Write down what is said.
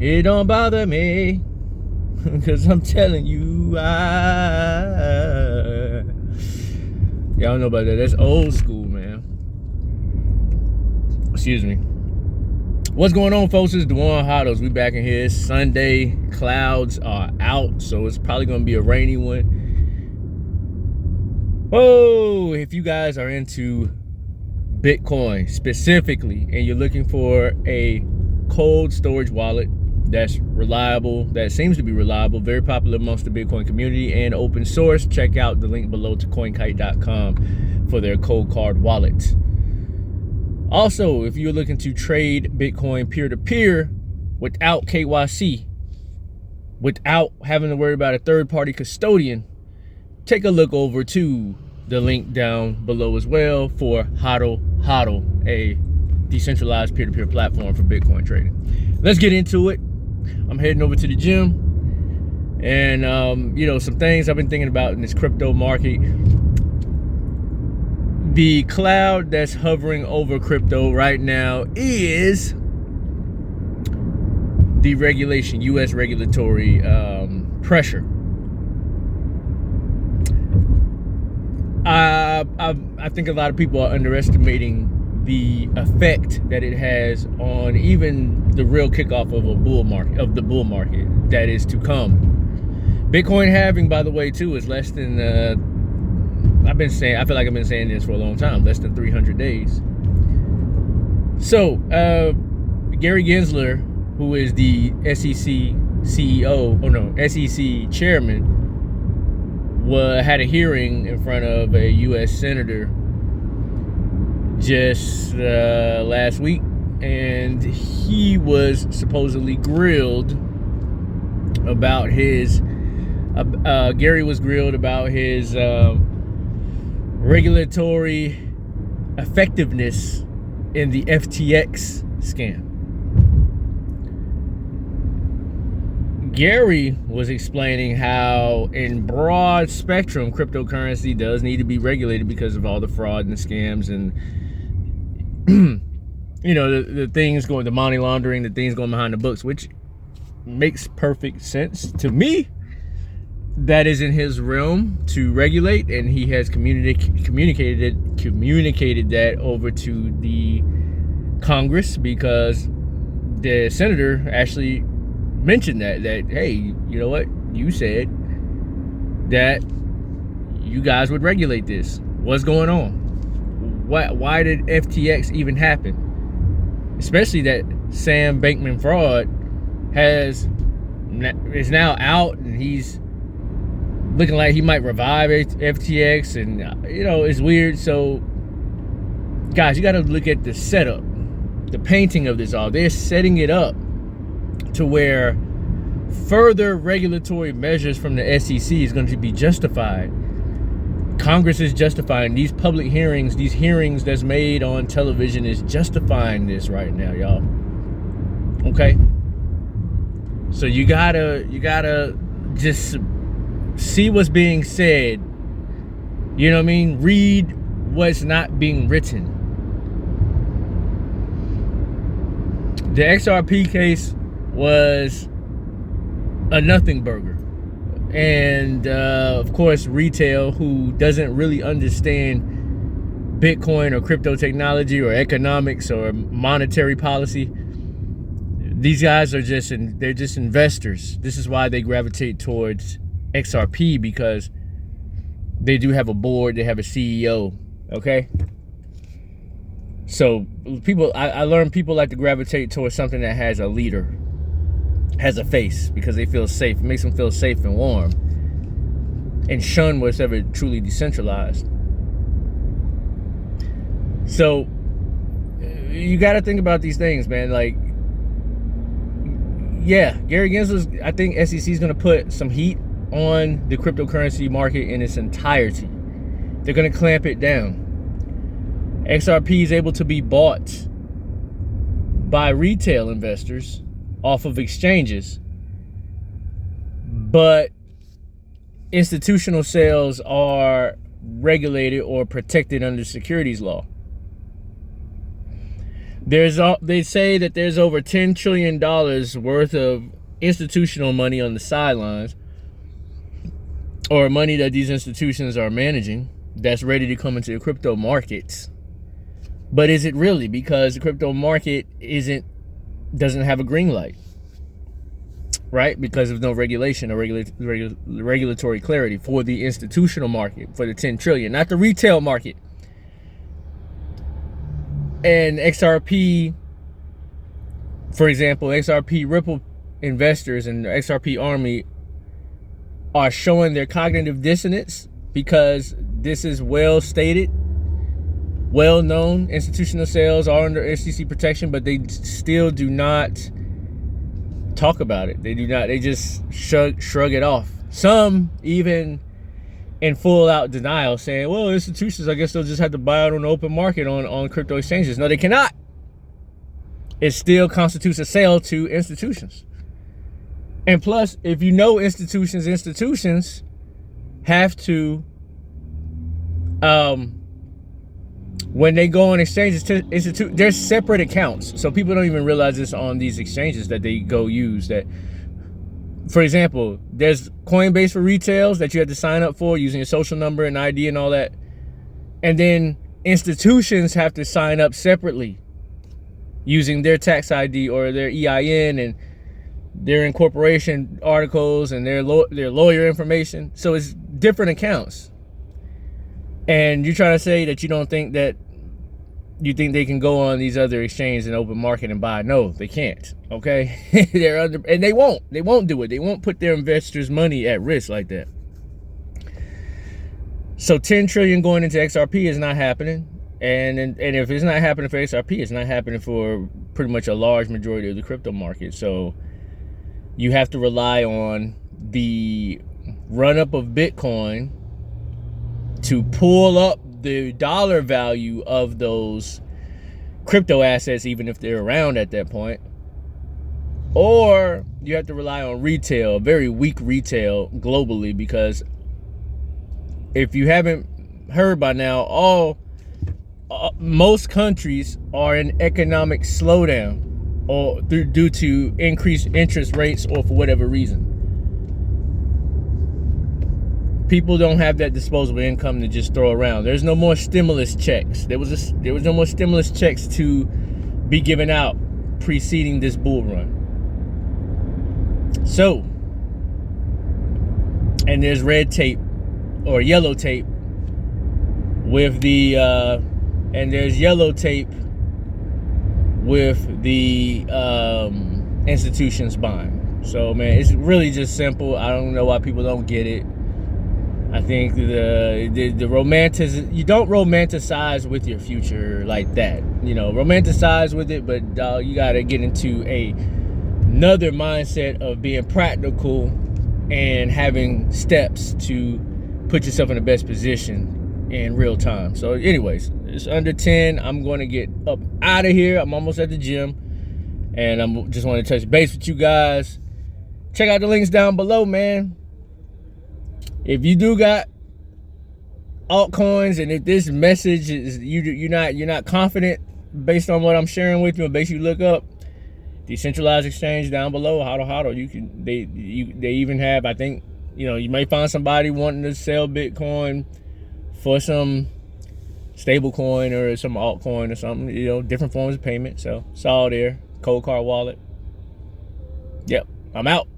It don't bother me, cause I'm telling you, y'all know about that. That's old school, man. Excuse me. What's going on, folks? It's Daunting HODLs. We back in here. It's Sunday. Clouds are out, so it's probably gonna be a rainy one. Oh, if you guys are into Bitcoin specifically, and you're looking for a cold storage wallet that's reliable, that seems to be reliable, very popular amongst the Bitcoin community and open source, check out the link below to CoinKite.com for their cold card wallet. Also, if you're looking to trade Bitcoin peer-to-peer without KYC, without having to worry about a third-party custodian, take a look over to the link down below as well for HODL, a decentralized peer-to-peer platform for Bitcoin trading. Let's get into it. I'm heading over to the gym, and some things I've been thinking about in this crypto market. The cloud that's hovering over crypto right now is deregulation, U.S. regulatory pressure. I think a lot of people are underestimating the effect that it has on even the real kickoff of the bull market that is to come. Bitcoin halving, by the way, too, is less than I feel like I've been saying this for a long time, less than 300 days. So Gary Gensler, who is the SEC SEC chairman, had a hearing in front of a U.S. senator just last week, and he was supposedly grilled about his Gary was grilled about his regulatory effectiveness in the FTX scam. Gary was explaining how in broad spectrum cryptocurrency does need to be regulated because of all the fraud and the scams and the things going, the money laundering, the things going behind the books, which makes perfect sense to me. That is in his realm to regulate, and he has communicated that over to the Congress, because the senator actually mentioned that hey, you know what, you said that you guys would regulate this. What's going on? Why did FTX even happen? Especially that Sam Bankman Fraud is now out, and he's looking like he might revive FTX, and it's weird. So guys, you got to look at the setup, the painting of this all. They're setting it up to where further regulatory measures from the SEC is going to be justified. Congress is justifying these public hearings, these hearings that's made on television is justifying this right now, y'all. Okay? So you gotta just see what's being said. You know what I mean? Read what's not being written. The XRP case was a nothing burger. And of course, retail, who doesn't really understand Bitcoin or crypto technology or economics or monetary policy, these guys are just investors. This is why they gravitate towards XRP, because they do have a board, they have a CEO. Okay, so I learned people like to gravitate towards something that has a leader, has a face, because they feel safe. It makes them feel safe and warm, and shun what's ever truly decentralized. So you got to think about these things, man. Like, yeah, Gary Gensler's, I think SEC is going to put some heat on the cryptocurrency market in its entirety. They're going to clamp it down. XRP is able to be bought by retail investors off of exchanges, but institutional sales are regulated or protected under securities law. They say that there's over $10 trillion worth of institutional money on the sidelines, or money that these institutions are managing, that's ready to come into the crypto markets. But is it really? Because the crypto market doesn't have a green light, right? Because of no regulation or regulatory clarity for the institutional market, for the 10 trillion, not the retail market. And XRP, for example, XRP Ripple investors and the XRP army are showing their cognitive dissonance, because this is well stated, well known. Institutional sales are under SEC protection, but they still do not talk about it. They do not. They just shrug it off. Some even in full out denial, saying, well, institutions, I guess they'll just have to buy it on the open market on crypto exchanges. No, they cannot. It still constitutes a sale to institutions. And plus, if you know institutions have to, when they go on exchanges, there's separate accounts. So people don't even realize this on these exchanges that they go use. That, for example, there's Coinbase for retails that you have to sign up for using your social number and ID and all that. And then institutions have to sign up separately using their tax ID or their EIN and their incorporation articles and their lawyer information. So it's different accounts. And you're trying to say that you think they can go on these other exchanges and open market and buy? No, they can't. Okay, and they won't do it. They won't put their investors' money at risk like that. So 10 trillion going into XRP is not happening. And if it's not happening for XRP, it's not happening for pretty much a large majority of the crypto market. So you have to rely on the run up of Bitcoin to pull up the dollar value of those crypto assets, even if they're around at that point. Or you have to rely on retail, very weak retail globally, because if you haven't heard by now, most countries are in economic slowdown, or due to increased interest rates, or for whatever reason. People don't have that disposable income to just throw around. There's no more stimulus checks. There was no more stimulus checks to be given out preceding this bull run. So, and there's red tape or yellow tape with the and there's yellow tape with the institutions buying. So man, it's really just simple. I don't know why people don't get it. I think the you don't romanticize with your future like that. You know, romanticize with it, but you gotta get into another mindset of being practical and having steps to put yourself in the best position in real time. So anyways, it's under 10. I'm going to get up out of here. I'm almost at the gym, and I'm just want to touch base with you guys. Check out the links down below, man. If you do got altcoins, and if this message is you're not confident based on what I'm sharing with you, and basically look up decentralized exchange down below, HODL. You can they even have, I think, you may find somebody wanting to sell Bitcoin for some stable coin or some altcoin or something, different forms of payment. So it's all there. Cold card wallet. Yep, I'm out.